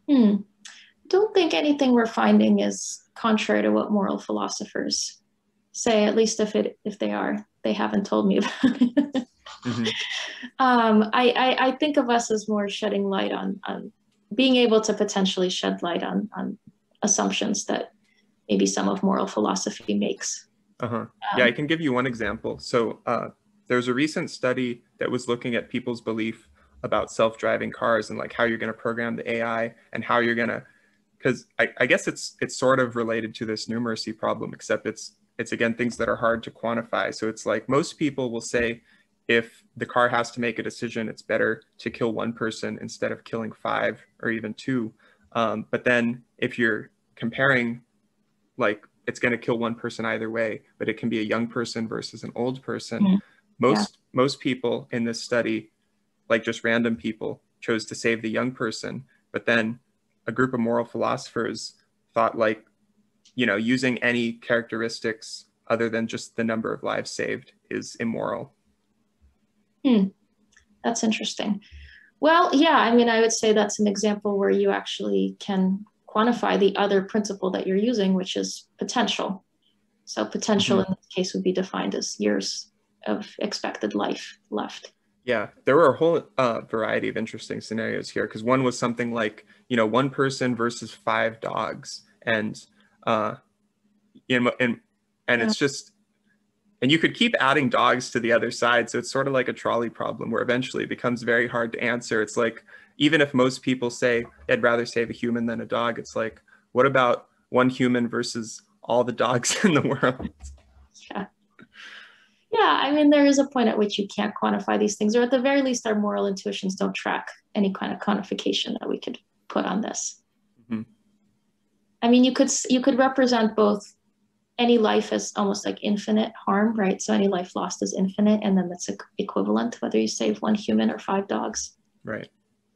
Don't think anything we're finding is contrary to what moral philosophers say, at least if they are. They haven't told me about it. I think of us as more shedding light on being able to potentially shed light on assumptions that maybe some of moral philosophy makes. Yeah, I can give you one example. So there's a recent study that was looking at people's belief about self-driving cars and like how you're going to program the AI and how you're going to, because I guess it's sort of related to this numeracy problem, except it's again things that are hard to quantify. So it's like most people will say if the car has to make a decision, it's better to kill 1 person instead of killing 5 or even 2. But then if you're comparing, like it's going to kill 1 person either way, but it can be a young person versus an old person. Most people in this study, like just random people, chose to save the young person. But then a group of moral philosophers thought like, using any characteristics other than just the number of lives saved is immoral. That's interesting. Well, yeah, I mean, I would say that's an example where you actually can quantify the other principle that you're using, which is potential. So potential in this case would be defined as years of expected life left. Yeah, there were a whole variety of interesting scenarios here, because one was something like, 1 person versus 5 dogs. And it's just, and you could keep adding dogs to the other side. So it's sort of like a trolley problem where eventually it becomes very hard to answer. It's like, even if most people say they'd rather save a human than a dog, it's like, what about 1 human versus all the dogs in the world? Yeah, Yeah, I mean, there is a point at which you can't quantify these things, or at the very least, our moral intuitions don't track any kind of quantification that we could put on this. Mm-hmm. I mean, you could represent both any life as almost like infinite harm, right? So any life lost is infinite, and then that's equivalent whether you save one human or 5 dogs. Right.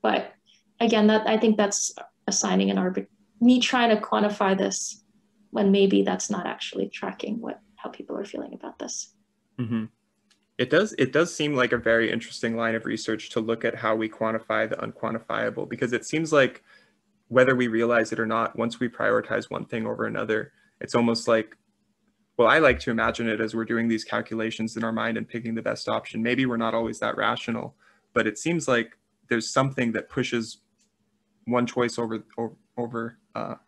But again, that I think that's assigning an me trying to quantify this when maybe that's not actually tracking how people are feeling about this. Mm-hmm. It does seem like a very interesting line of research to look at how we quantify the unquantifiable, because it seems like whether we realize it or not, once we prioritize one thing over another, it's almost like, well, I like to imagine it as we're doing these calculations in our mind and picking the best option. Maybe we're not always that rational, but it seems like there's something that pushes one choice over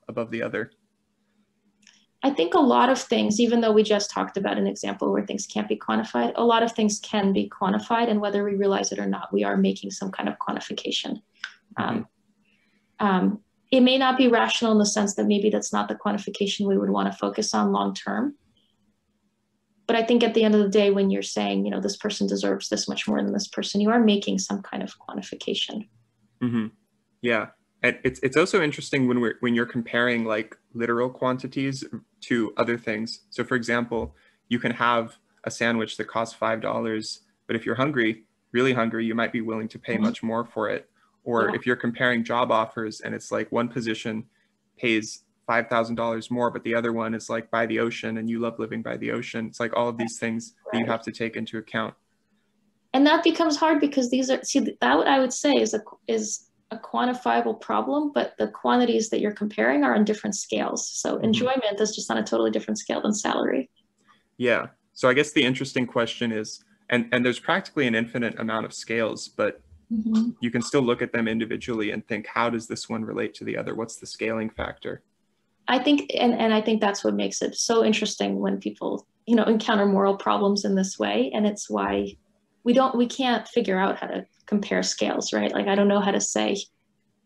above the other. I think a lot of things, even though we just talked about an example where things can't be quantified, a lot of things can be quantified, and whether we realize it or not, we are making some kind of quantification. It may not be rational in the sense that maybe that's not the quantification we would want to focus on long term. But I think at the end of the day, when you're saying, this person deserves this much more than this person, you are making some kind of quantification. Mm-hmm. Yeah. And it's also interesting when you're comparing like literal quantities to other things. So for example, you can have a sandwich that costs $5, but if you're hungry, really hungry, you might be willing to pay much more for it. Or if you're comparing job offers and it's like one position pays $5,000 more, but the other one is like by the ocean and you love living by the ocean. It's like all of these things that you have to take into account. And that becomes hard because that what I would say is a quantifiable problem, but the quantities that you're comparing are on different scales. So enjoyment is just on a totally different scale than salary. Yeah. So I guess the interesting question is, and there's practically an infinite amount of scales, but you can still look at them individually and think, how does this one relate to the other? What's the scaling factor? I think, and I think that's what makes it so interesting when people, encounter moral problems in this way. And it's why we can't figure out how to compare scales, right? Like, I don't know how to say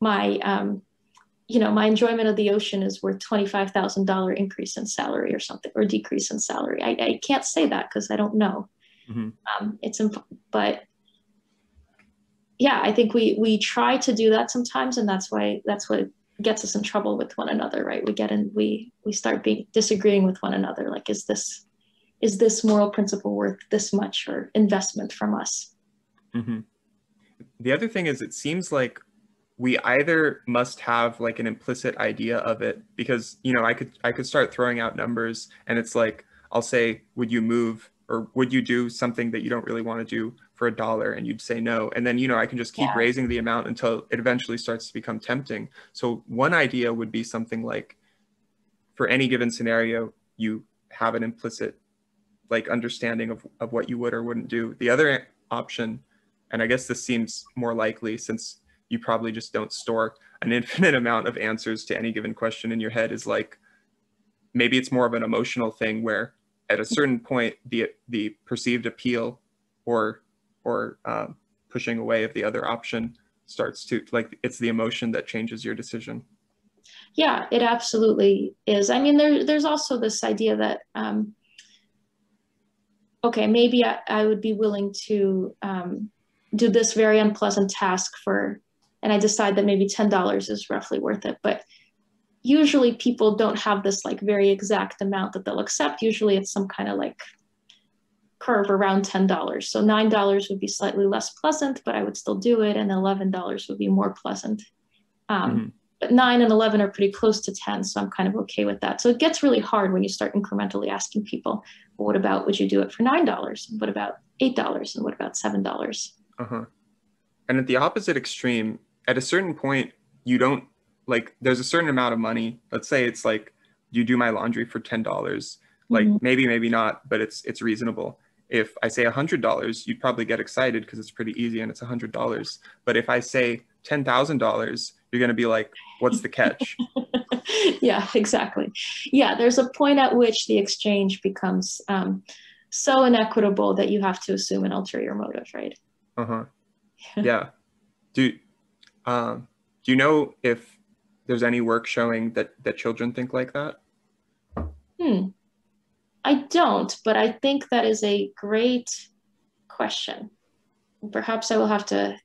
my enjoyment of the ocean is worth $25,000 increase in salary or something, or decrease in salary. I can't say that because I don't know. But yeah, I think we try to do that sometimes, and that's what gets us in trouble with one another, right? We start disagreeing with one another. Like, is this moral principle worth this much or investment from us? The other thing is, it seems like we either must have like an implicit idea of it, because I could start throwing out numbers and it's like, I'll say, would you move, or would you do something that you don't really want to do for $1? And you'd say no. And then, I can just keep raising the amount until it eventually starts to become tempting. So one idea would be something like, for any given scenario, you have an implicit like understanding of what you would or wouldn't do. The other option, and I guess this seems more likely since you probably just don't store an infinite amount of answers to any given question in your head, is like, maybe it's more of an emotional thing where at a certain point, the perceived appeal or pushing away of the other option starts to, like, it's the emotion that changes your decision. Yeah, it absolutely is. I mean, there's also this idea that, okay, maybe I would be willing to do this very unpleasant task and I decide that maybe $10 is roughly worth it. But usually people don't have this like very exact amount that they'll accept. Usually it's some kind of like curve around $10. So $9 would be slightly less pleasant, but I would still do it. And $11 would be more pleasant. But 9 and 11 are pretty close to 10. So I'm kind of okay with that. So it gets really hard when you start incrementally asking people, well, what about, would you do it for $9? What about $8? And what about $7? And at the opposite extreme, at a certain point, you don't, like, there's a certain amount of money. Let's say it's like, you do my laundry for $10. Like, maybe not, but it's reasonable. If I say $100, you'd probably get excited because it's pretty easy and it's $100. But if I say $10,000, you're going to be like, what's the catch? Yeah, exactly. Yeah, there's a point at which the exchange becomes so inequitable that you have to assume an ulterior motive, right? Yeah. Do you know if there's any work showing that children think like that? I don't, but I think that is a great question. Perhaps I will have to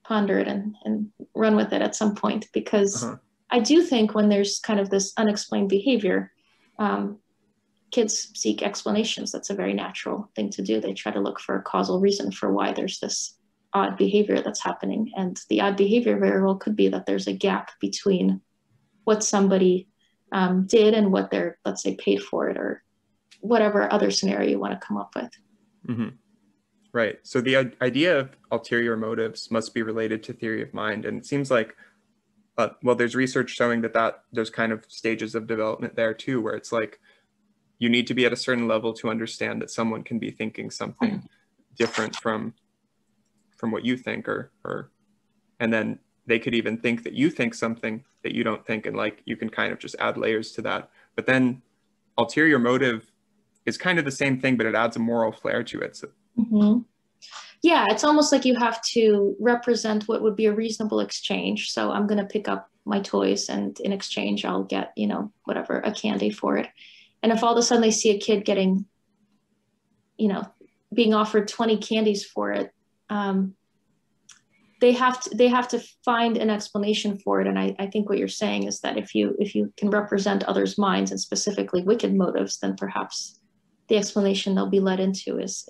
ponder it and run with it at some point, because Uh-huh. I do think when there's kind of this unexplained behavior, um, kids seek explanations. That's a very natural thing to do. They try to look for a causal reason for why there's this odd behavior that's happening. And the odd behavior very well could be that there's a gap between what somebody did and what they're, let's say, paid for it, or whatever other scenario you want to come up with. Mm-hmm. Right. So the idea of ulterior motives must be related to theory of mind. And it seems like, well, there's research showing that there's kind of stages of development there too, where it's like you need to be at a certain level to understand that someone can be thinking something different from what you think, or and then they could even think that you think something that you don't think, and like you can kind of just add layers to that. But then ulterior motive is kind of the same thing, but it adds a moral flair to it. So, Mm-hmm. Yeah, it's almost like you have to represent what would be a reasonable exchange. So I'm going to pick up my toys, and in exchange, I'll get, whatever, a candy for it. And if all of a sudden they see a kid getting, being offered 20 candies for it, they have to find an explanation for it. And I think what you're saying is that if you can represent others' minds, and specifically wicked motives, then perhaps the explanation they'll be led into is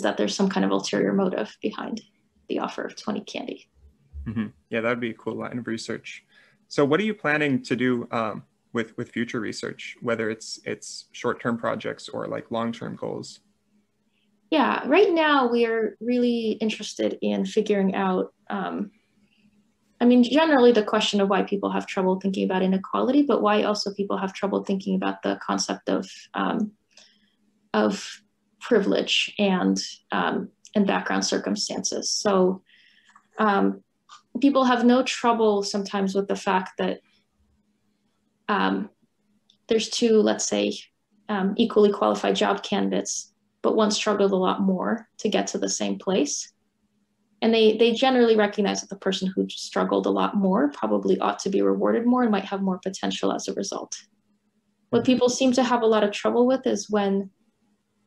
that there's some kind of ulterior motive behind the offer of 20 candy. mm-hmm. Yeah, that would be a cool line of research. So what are you planning to do with future research, whether it's short-term projects or like long-term goals? Yeah, right now we are really interested in figuring out, generally the question of why people have trouble thinking about inequality, but why also people have trouble thinking about the concept of privilege and background circumstances. So people have no trouble sometimes with the fact that there's two, let's say, equally qualified job candidates, but one struggled a lot more to get to the same place. And they generally recognize that the person who struggled a lot more probably ought to be rewarded more and might have more potential as a result. What people seem to have a lot of trouble with is when,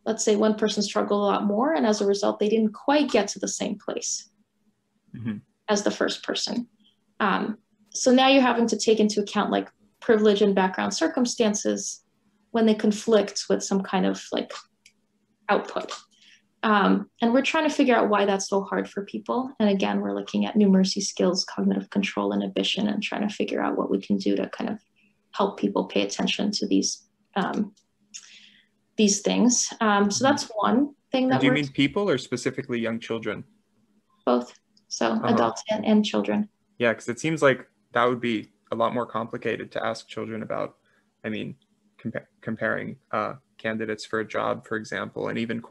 let's say, one person struggled a lot more, and as a result, they didn't quite get to the same place as the first person. So now you're having to take into account like privilege and background circumstances when they conflict with some kind of like output. And we're trying to figure out why that's so hard for people. And again, we're looking at numeracy skills, cognitive control, inhibition, and trying to figure out what we can do to kind of help people pay attention to these things. So that's one thing that Do you mean people or specifically young children? Both. So adults and children. Yeah, because it seems like that would be a lot more complicated to ask children about. I mean, comparing candidates for a job, for example, and even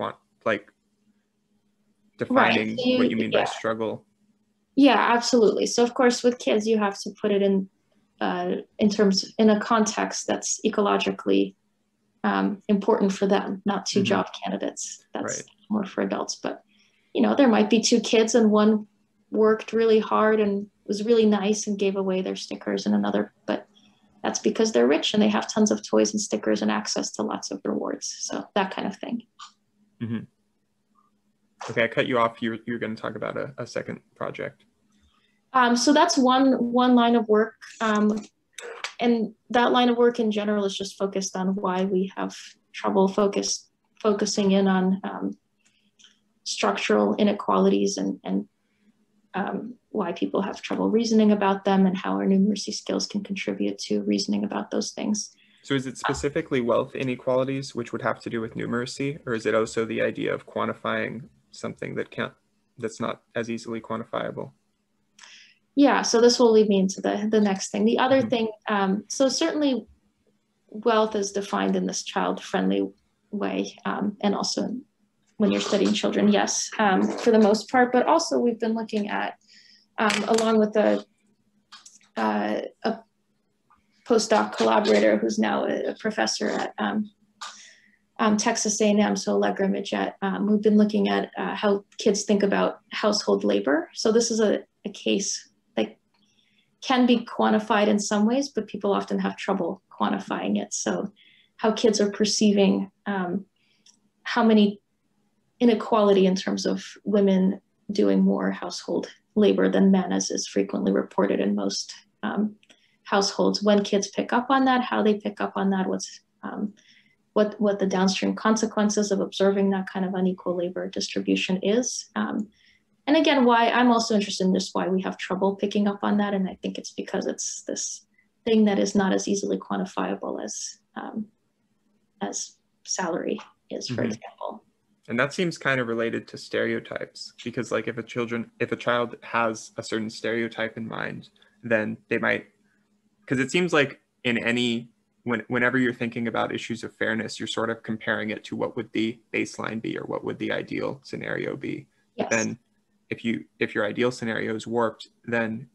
defining right. So what you mean by struggle. Yeah, absolutely. So of course, with kids, you have to put it in a context that's ecologically important for them, not two job candidates. That's more for adults. But there might be two kids, and one worked really hard and was really nice and gave away their stickers, and another, but that's because they're rich and they have tons of toys and stickers and access to lots of rewards. So that kind of thing. Mm-hmm. Okay, I cut you off. You're going to talk about a second project. So that's one line of work. And that line of work in general is just focused on why we have trouble focusing in on structural inequalities and why people have trouble reasoning about them, and how our numeracy skills can contribute to reasoning about those things. So is it specifically wealth inequalities, which would have to do with numeracy, or is it also the idea of quantifying something that's not as easily quantifiable? Yeah, so this will lead me into the next thing. The other thing, so certainly wealth is defined in this child-friendly way, and also when you're studying children, yes, for the most part, but also we've been looking at, along with a postdoc collaborator who's now a professor at Texas A&M, so Allegra Midget, we've been looking at how kids think about household labor. So this is a case that can be quantified in some ways, but people often have trouble quantifying it. So how kids are perceiving how many inequality in terms of women doing more household labor than men, as is frequently reported in most households. When kids pick up on that, how they pick up on that, what the downstream consequences of observing that kind of unequal labor distribution is. And again, why I'm also interested in this, why we have trouble picking up on that. And I think it's because it's this thing that is not as easily quantifiable as salary is, for example. And that seems kind of related to stereotypes, because like if a child has a certain stereotype in mind, then they might, because it seems like whenever you're thinking about issues of fairness, you're sort of comparing it to what would the baseline be or what would the ideal scenario be. Yes. Then if your ideal scenario is warped, then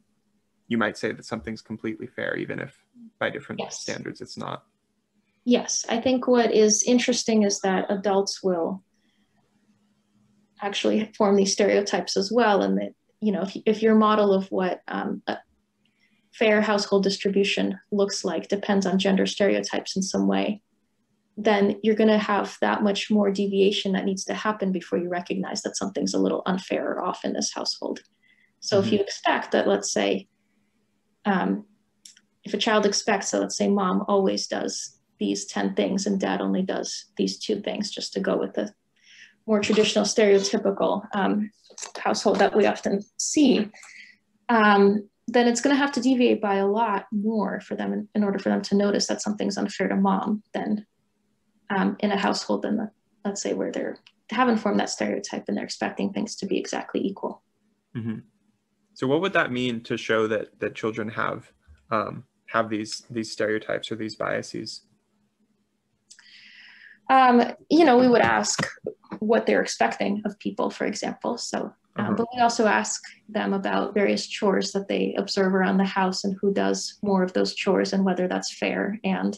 you might say that something's completely fair, even if by different standards it's not. Yes, I think what is interesting is that adults will actually form these stereotypes as well, and that, you know, if your model of what a fair household distribution looks like depends on gender stereotypes in some way, then you're going to have that much more deviation that needs to happen before you recognize that something's a little unfair or off in this household. So if you expect that, let's say, if a child expects that, let's say, mom always does these 10 things and dad only does these 2 things, just to go with the more traditional stereotypical household that we often see, then it's going to have to deviate by a lot more for them in order for them to notice that something's unfair to mom than in a household than, let's say, where they haven't formed that stereotype and they're expecting things to be exactly equal. So what would that mean to show that children have these stereotypes or these biases? You know, we would ask what they're expecting of people, for example. So, but we also ask them about various chores that they observe around the house and who does more of those chores and whether that's fair. And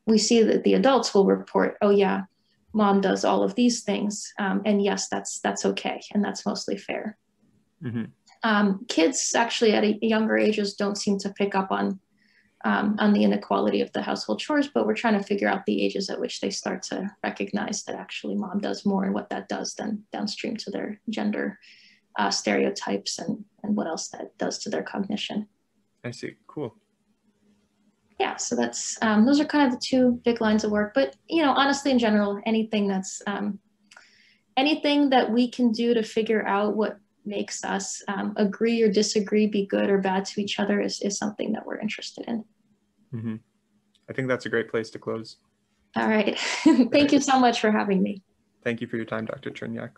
we see that the adults will report, oh yeah, mom does all of these things. And yes, that's okay. And that's mostly fair. Kids actually at younger ages don't seem to pick up on the inequality of the household chores, but we're trying to figure out the ages at which they start to recognize that actually mom does more and what that does then downstream to their gender stereotypes and what else that does to their cognition. I see. Cool. Yeah, so that's those are kind of the 2 big lines of work. But, you know, honestly, in general, anything that we can do to figure out what makes us agree or disagree, be good or bad to each other is something that we're interested in. I think that's a great place to close. All right. Thank you so much for having me. Thank you for your time, Dr. Chernyak.